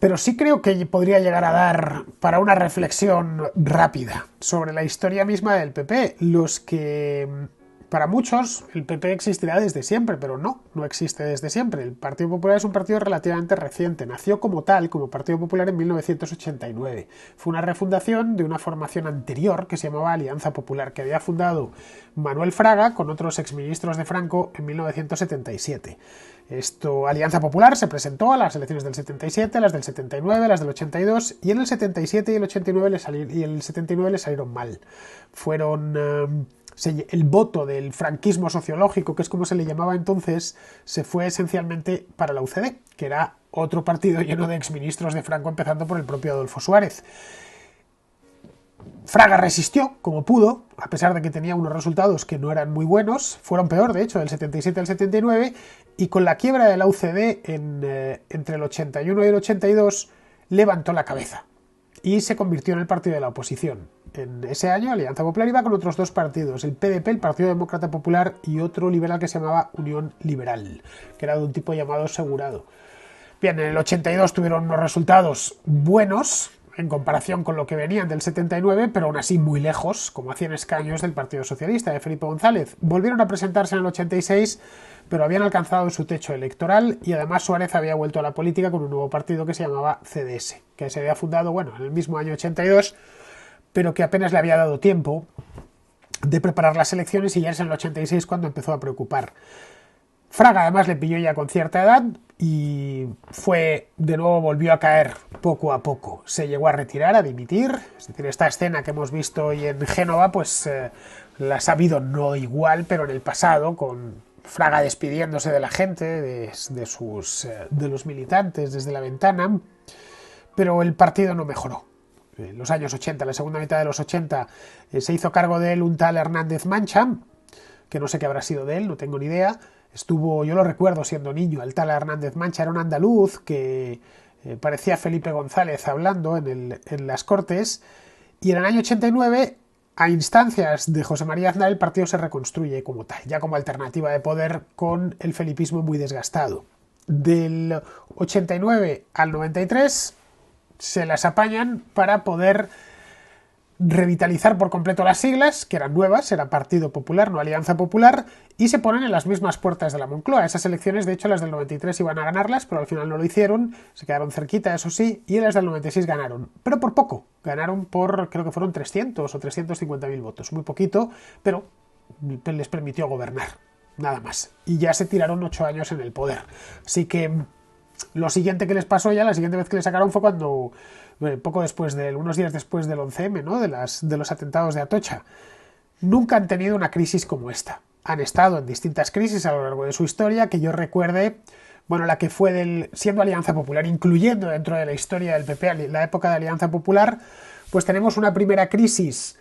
pero sí creo que podría llegar a dar para una reflexión rápida sobre la historia misma del PP. Para muchos, el PP existirá desde siempre, pero no existe desde siempre. El Partido Popular es un partido relativamente reciente. Nació como tal, como Partido Popular, en 1989. Fue una refundación de una formación anterior que se llamaba Alianza Popular, que había fundado Manuel Fraga con otros exministros de Franco en 1977. Alianza Popular se presentó a las elecciones del 77, las del 79, las del 82, y en el 77 y el 89 le salieron mal. El voto del franquismo sociológico, que es como se le llamaba entonces, se fue esencialmente para la UCD, que era otro partido lleno de exministros de Franco, empezando por el propio Adolfo Suárez. Fraga resistió como pudo, a pesar de que tenía unos resultados que no eran muy buenos, fueron peor de hecho del 77 al 79, y con la quiebra de la UCD entre el 81 y el 82 levantó la cabeza y se convirtió en el partido de la oposición. En ese año Alianza Popular iba con otros dos partidos, el PDP, el Partido Demócrata Popular, y otro liberal que se llamaba Unión Liberal, que era de un tipo llamado Segurado. Bien, en el 82 tuvieron unos resultados buenos en comparación con lo que venían del 79, pero aún así muy lejos, como a 100 escaños del Partido Socialista de Felipe González. Volvieron a presentarse en el 86, pero habían alcanzado su techo electoral, y además Suárez había vuelto a la política con un nuevo partido que se llamaba CDS, que se había fundado, en el mismo año 82, pero que apenas le había dado tiempo de preparar las elecciones, y ya es en el 86 cuando empezó a preocupar. Fraga además le pilló ya con cierta edad y volvió a caer poco a poco. Se llegó a retirar, a dimitir. Es decir, esta escena que hemos visto hoy en Génova, pues la ha habido no igual, pero en el pasado, con Fraga despidiéndose de la gente, de los militantes desde la ventana, pero el partido no mejoró. En los años 80, la segunda mitad de los 80, se hizo cargo de él un tal Hernández Mancha, que no sé qué habrá sido de él, no tengo ni idea. Yo lo recuerdo siendo niño, el tal Hernández Mancha era un andaluz que parecía Felipe González hablando en las Cortes, y en el año 89, a instancias de José María Aznar, el partido se reconstruye como tal, ya como alternativa de poder con el felipismo muy desgastado. Del 89 al 93 se las apañan para poder revitalizar por completo las siglas, que eran nuevas, era Partido Popular, no Alianza Popular, y se ponen en las mismas puertas de la Moncloa. Esas elecciones, de hecho, las del 93 iban a ganarlas, pero al final no lo hicieron, se quedaron cerquita, eso sí, y en las del 96 ganaron, pero por poco, ganaron por, creo que fueron 300 o 350.000 votos, muy poquito, pero les permitió gobernar, nada más, y ya se tiraron 8 años en el poder. Así que lo siguiente que les pasó la siguiente vez que le sacaron fue cuando, unos días después del 11M, ¿no? de los atentados de Atocha. Nunca han tenido una crisis como esta. Han estado en distintas crisis a lo largo de su historia, que yo recuerde, la que fue siendo Alianza Popular, incluyendo dentro de la historia del PP la época de Alianza Popular, pues tenemos una primera crisis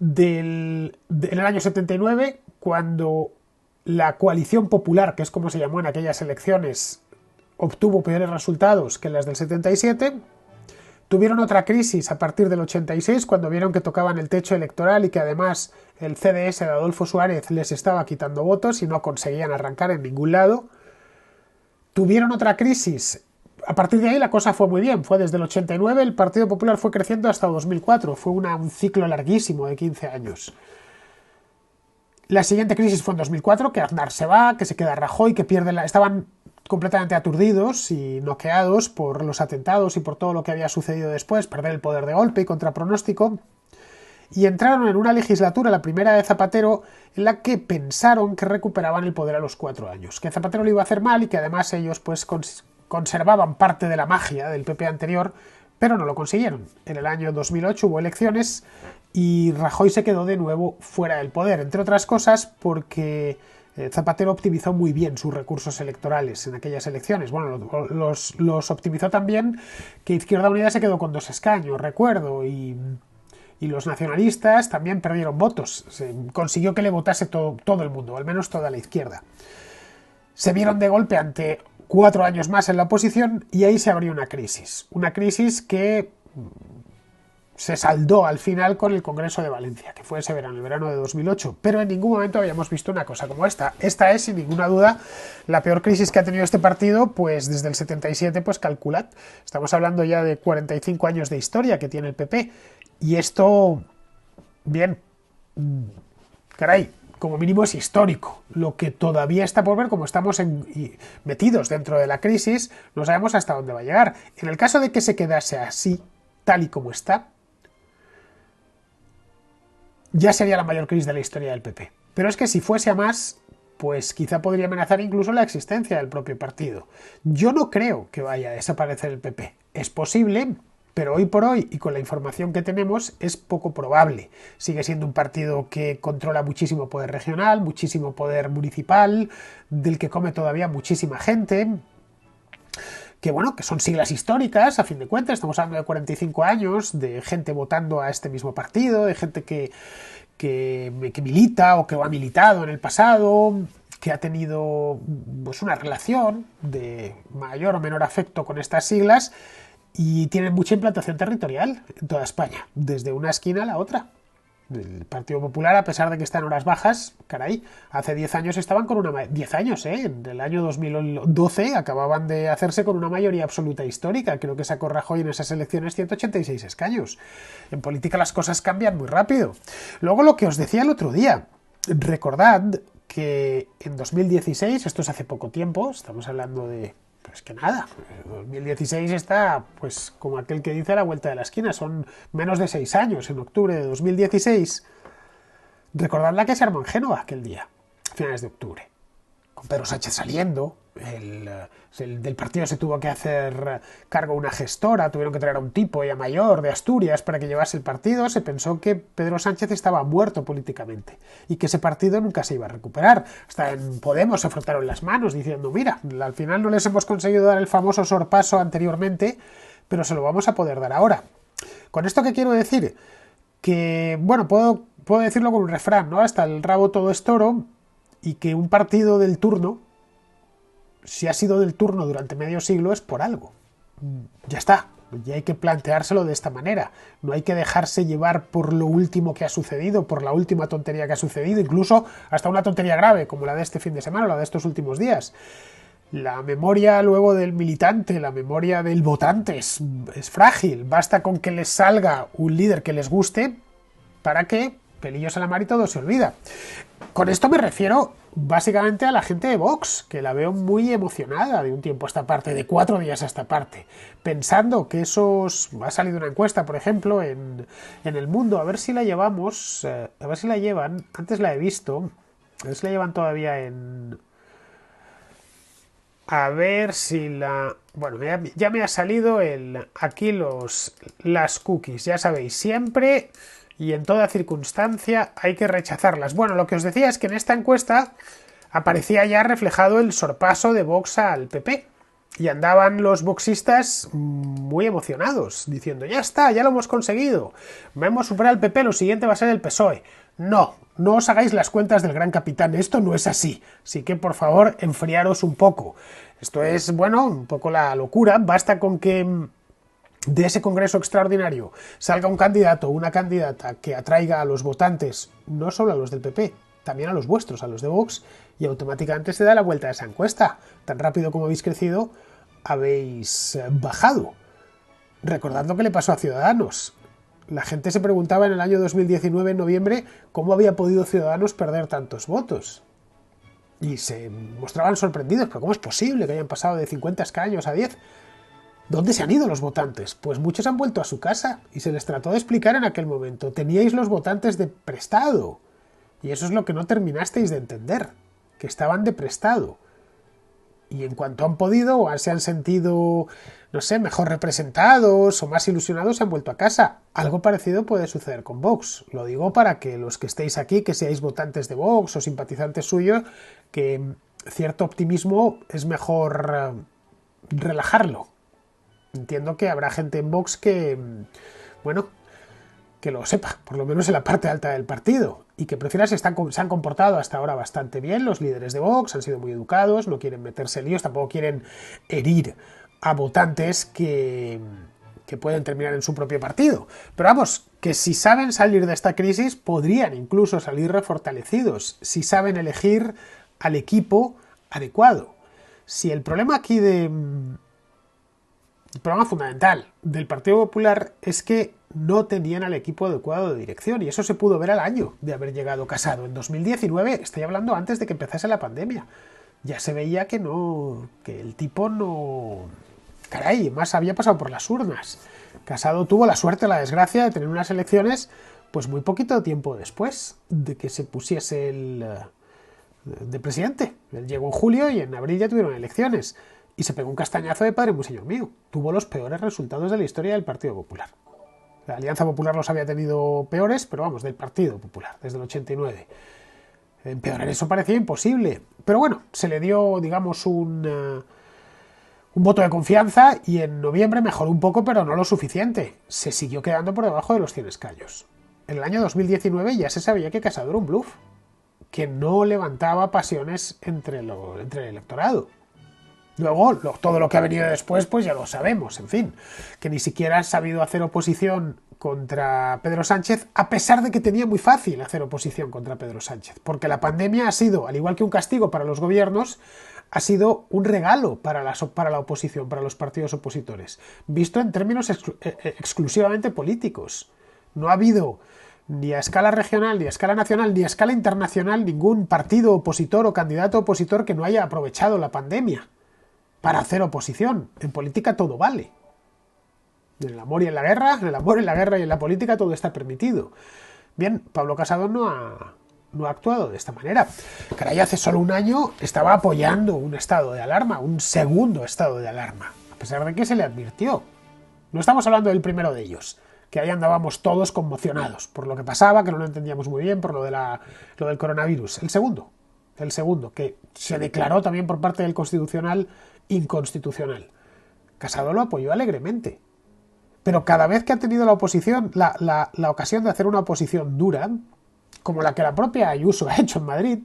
en el año 79, cuando la coalición popular, que es como se llamó en aquellas elecciones, obtuvo peores resultados que las del 77. Tuvieron otra crisis a partir del 86, cuando vieron que tocaban el techo electoral y que además el CDS de Adolfo Suárez les estaba quitando votos y no conseguían arrancar en ningún lado. Tuvieron otra crisis. A partir de ahí la cosa fue muy bien. Fue desde el 89, el Partido Popular fue creciendo hasta 2004. Fue un ciclo larguísimo de 15 años. La siguiente crisis fue en 2004, que Aznar se va, que se queda Rajoy, que estaban completamente aturdidos y noqueados por los atentados y por todo lo que había sucedido después, perder el poder de golpe y contra pronóstico, y entraron en una legislatura, la primera de Zapatero, en la que pensaron que recuperaban el poder a los 4 años, que Zapatero lo iba a hacer mal y que además ellos pues conservaban parte de la magia del PP anterior, pero no lo consiguieron. En el año 2008 hubo elecciones y Rajoy se quedó de nuevo fuera del poder, entre otras cosas porque Zapatero optimizó muy bien sus recursos electorales en aquellas elecciones. Los optimizó tan bien que Izquierda Unida se quedó con 2 escaños, recuerdo, y los nacionalistas también perdieron votos. Se consiguió que le votase todo el mundo, al menos toda la izquierda. Se vieron de golpe ante 4 años más en la oposición y ahí se abrió una crisis. Una crisis que se saldó al final con el Congreso de Valencia, que fue ese verano, el verano de 2008, pero en ningún momento habíamos visto una cosa como esta. Esta es, sin ninguna duda, la peor crisis que ha tenido este partido, pues desde el 77, pues calculad. Estamos hablando ya de 45 años de historia que tiene el PP, y esto, bien, caray, como mínimo es histórico. Lo que todavía está por ver, como estamos metidos dentro de la crisis, no sabemos hasta dónde va a llegar. En el caso de que se quedase así, tal y como está, ya sería la mayor crisis de la historia del PP. Pero es que si fuese a más, pues quizá podría amenazar incluso la existencia del propio partido. Yo no creo que vaya a desaparecer el PP. Es posible, pero hoy por hoy, y con la información que tenemos, es poco probable. Sigue siendo un partido que controla muchísimo poder regional, muchísimo poder municipal, del que come todavía muchísima gente, que bueno, que son siglas históricas, a fin de cuentas, estamos hablando de 45 años, de gente votando a este mismo partido, de gente que milita o que ha militado en el pasado, que ha tenido pues una relación de mayor o menor afecto con estas siglas, y tienen mucha implantación territorial en toda España, desde una esquina a la otra. El Partido Popular, a pesar de que está en horas bajas, caray, hace 10 años estaban con una... 10 años, en el año 2012 acababan de hacerse con una mayoría absoluta histórica. Creo que sacó Rajoy en esas elecciones 186 escaños. En política las cosas cambian muy rápido. Luego lo que os decía el otro día, recordad que en 2016, esto es hace poco tiempo, estamos hablando de... Pues que nada, 2016 está, pues como aquel que dice, a la vuelta de la esquina, son menos de 6 años, en octubre de 2016. Recordad la que se armó en Génova aquel día, a finales de octubre, con Pedro Sánchez saliendo, del partido se tuvo que hacer cargo una gestora, tuvieron que traer a un tipo ya mayor de Asturias para que llevase el partido. Se pensó que Pedro Sánchez estaba muerto políticamente y que ese partido nunca se iba a recuperar. Hasta en Podemos se frotaron las manos diciendo, mira, al final no les hemos conseguido dar el famoso sorpaso anteriormente, pero se lo vamos a poder dar ahora. ¿Con esto qué quiero decir? Que, bueno, puedo decirlo con un refrán, ¿no? Hasta el rabo todo es toro, y que un partido del turno, si ha sido del turno durante medio siglo, es por algo. Ya está, ya hay que planteárselo de esta manera. No hay que dejarse llevar por lo último que ha sucedido, por la última tontería que ha sucedido, incluso hasta una tontería grave, como la de este fin de semana, la de estos últimos días. La memoria luego del militante, la memoria del votante es frágil. Basta con que les salga un líder que les guste para que pelillos a la mar y todo se olvida. Con esto me refiero básicamente a la gente de Vox, que la veo muy emocionada de un tiempo a esta parte, de 4 días a esta parte, pensando que esos... Ha salido una encuesta, por ejemplo, en El Mundo, a ver si la llevamos, a ver si la llevan, antes la he visto, a ver si la llevan todavía en... A ver si la... Bueno, ya me ha salido aquí las cookies, ya sabéis, siempre... Y en toda circunstancia hay que rechazarlas. Bueno, lo que os decía es que en esta encuesta aparecía ya reflejado el sorpaso de Vox al PP. Y andaban los voxistas muy emocionados, diciendo, ya está, ya lo hemos conseguido. Hemos superado al PP, lo siguiente va a ser el PSOE. No os hagáis las cuentas del gran capitán, esto no es así. Así que, por favor, enfriaros un poco. Esto es, bueno, un poco la locura. Basta con que... de ese congreso extraordinario salga un candidato o una candidata que atraiga a los votantes, no solo a los del PP, también a los vuestros, a los de Vox, y automáticamente se da la vuelta a esa encuesta. Tan rápido como habéis crecido, habéis bajado. Recordad lo que le pasó a Ciudadanos. La gente se preguntaba en el año 2019, en noviembre, cómo había podido Ciudadanos perder tantos votos. Y se mostraban sorprendidos, pero ¿cómo es posible que hayan pasado de 50 escaños a 10? ¿Dónde se han ido los votantes? Pues muchos han vuelto a su casa y se les trató de explicar en aquel momento. Teníais los votantes de prestado. Y eso es lo que no terminasteis de entender, que estaban de prestado. Y en cuanto han podido o se han sentido, no sé, mejor representados o más ilusionados, se han vuelto a casa. Algo parecido puede suceder con Vox. Lo digo para que los que estéis aquí, que seáis votantes de Vox o simpatizantes suyos, que cierto optimismo es mejor relajarlo. Entiendo que habrá gente en Vox que, bueno, que lo sepa, por lo menos en la parte alta del partido, y que prefieran se han comportado hasta ahora bastante bien. Los líderes de Vox han sido muy educados, no quieren meterse en líos, tampoco quieren herir a votantes que que pueden terminar en su propio partido. Pero vamos, que si saben salir de esta crisis, podrían incluso salir refortalecidos, si saben elegir al equipo adecuado. Si el problema aquí el problema fundamental del Partido Popular es que no tenían al equipo adecuado de dirección, y eso se pudo ver al año de haber llegado Casado. En 2019, estoy hablando antes de que empezase la pandemia, ya se veía que el tipo no... Caray, más había pasado por las urnas. Casado tuvo la suerte, la desgracia de tener unas elecciones pues muy poquito tiempo después de que se pusiese de presidente. Él llegó en julio y en abril ya tuvieron elecciones. Y se pegó un castañazo de padre muy señor mío. Tuvo los peores resultados de la historia del Partido Popular. La Alianza Popular los había tenido peores, pero vamos, del Partido Popular, desde el 89. Empeorar eso parecía imposible. Pero bueno, se le dio, digamos, un voto de confianza y en noviembre mejoró un poco, pero no lo suficiente. Se siguió quedando por debajo de los 100 escaños. En el año 2019 ya se sabía que Casado era un bluff, que no levantaba pasiones entre el electorado. Luego, todo lo que ha venido después, pues ya lo sabemos, en fin, que ni siquiera ha sabido hacer oposición contra Pedro Sánchez, a pesar de que tenía muy fácil hacer oposición contra Pedro Sánchez, porque la pandemia ha sido, al igual que un castigo para los gobiernos, ha sido un regalo para la oposición, para los partidos opositores, visto en términos exclusivamente políticos. No ha habido ni a escala regional, ni a escala nacional, ni a escala internacional ningún partido opositor o candidato opositor que no haya aprovechado la pandemia para hacer oposición. En política todo vale. En el amor y en la guerra, y en la política todo está permitido. Bien, Pablo Casado no ha actuado de esta manera. Caray, hace solo un año estaba apoyando un estado de alarma, un segundo estado de alarma, a pesar de que se le advirtió. No estamos hablando del primero de ellos, que ahí andábamos todos conmocionados por lo que pasaba, que no lo entendíamos muy bien, por lo del coronavirus. El segundo, que se declaró también por parte del Constitucional inconstitucional. Casado lo apoyó alegremente. Pero cada vez que ha tenido la oposición, la ocasión de hacer una oposición dura, como la que la propia Ayuso ha hecho en Madrid,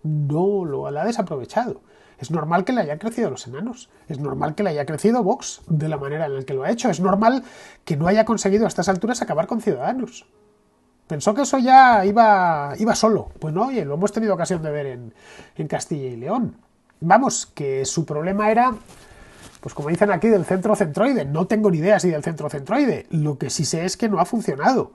no la ha desaprovechado. Es normal que le hayan crecido los enanos. Es normal que le haya crecido Vox de la manera en la que lo ha hecho. Es normal que no haya conseguido a estas alturas acabar con Ciudadanos. Pensó que eso ya iba solo. Pues no, oye, lo hemos tenido ocasión de ver en Castilla y León. Vamos, que su problema era, pues como dicen aquí, del centro-centroide. No tengo ni idea si del centro-centroide. Lo que sí sé es que no ha funcionado.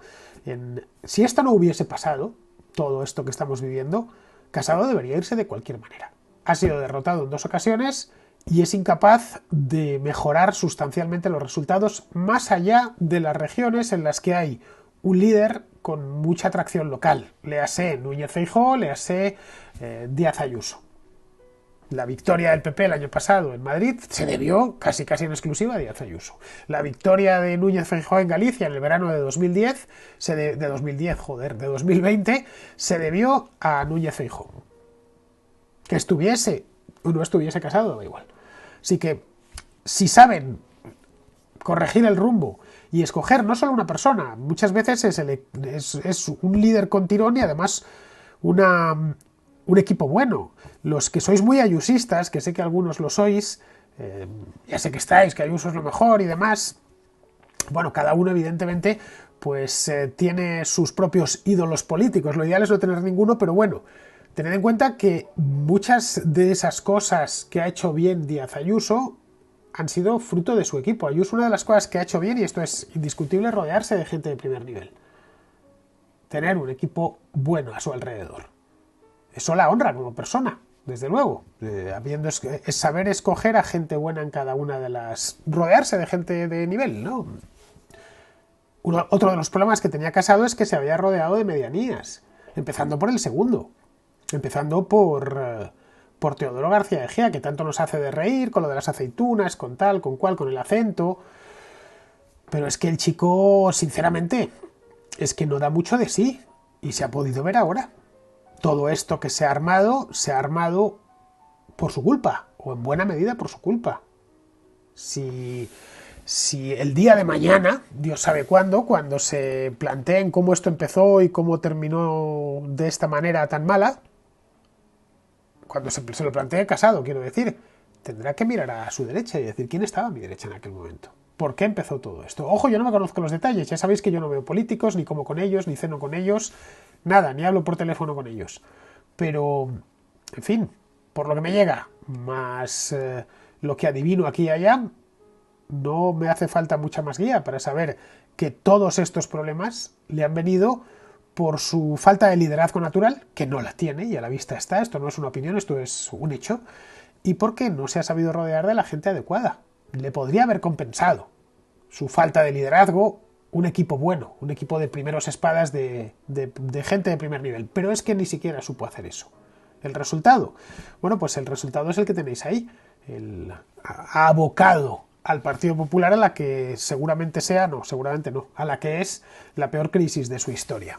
Si esto no hubiese pasado, todo esto que estamos viviendo, Casado debería irse de cualquier manera. Ha sido derrotado en 2 ocasiones y es incapaz de mejorar sustancialmente los resultados más allá de las regiones en las que hay un líder con mucha atracción local. Léase Núñez Feijóo, léase Díaz Ayuso. La victoria del PP el año pasado en Madrid se debió casi en exclusiva a Díaz Ayuso. La victoria de Núñez Feijóo en Galicia en el verano de 2020 se debió a Núñez Feijóo. Que estuviese o no estuviese Casado, da igual. Así que, si saben corregir el rumbo y escoger no solo una persona, muchas veces es un líder con tirón y además un equipo bueno. Los que sois muy ayusistas, que sé que algunos lo sois, ya sé que estáis, que Ayuso es lo mejor y demás, bueno, cada uno evidentemente pues tiene sus propios ídolos políticos. Lo ideal es no tener ninguno, pero bueno, tened en cuenta que muchas de esas cosas que ha hecho bien Díaz Ayuso han sido fruto de su equipo. Ayuso, una de las cosas que ha hecho bien, y esto es indiscutible, es rodearse de gente de primer nivel. Tener un equipo bueno a su alrededor. Eso la honra como persona, desde luego. Es saber escoger a gente buena en cada una de las... Rodearse de gente de nivel, ¿no? Otro de los problemas que tenía Casado es que se había rodeado de medianías, empezando por el segundo. Empezando por Teodoro García Egea, que tanto nos hace de reír con lo de las aceitunas, con tal, con cual, con el acento. Pero es que el chico, sinceramente, es que no da mucho de sí. Y se ha podido ver ahora. Todo esto que se ha armado por su culpa, o en buena medida por su culpa. Si el día de mañana, Dios sabe cuándo, cuando se planteen cómo esto empezó y cómo terminó de esta manera tan mala, cuando se lo plantee Casado, quiero decir, tendrá que mirar a su derecha y decir quién estaba a mi derecha en aquel momento. por qué empezó todo esto. Ojo, yo no me conozco los detalles, ya sabéis que yo no veo políticos, ni como con ellos, ni ceno con ellos, nada, ni hablo por teléfono con ellos. Pero, en fin, por lo que me llega, más lo que adivino aquí y allá, no me hace falta mucha más guía para saber que todos estos problemas le han venido por su falta de liderazgo natural, que no la tiene y a la vista está, esto no es una opinión, esto es un hecho, y porque no se ha sabido rodear de la gente adecuada. Le podría haber compensado su falta de liderazgo un equipo bueno, un equipo de primeros espadas de gente de primer nivel, pero es que ni siquiera supo hacer eso. ¿El resultado? Bueno, pues el resultado es el que tenéis ahí. Ha abocado al Partido Popular a la que seguramente no, a la que es la peor crisis de su historia.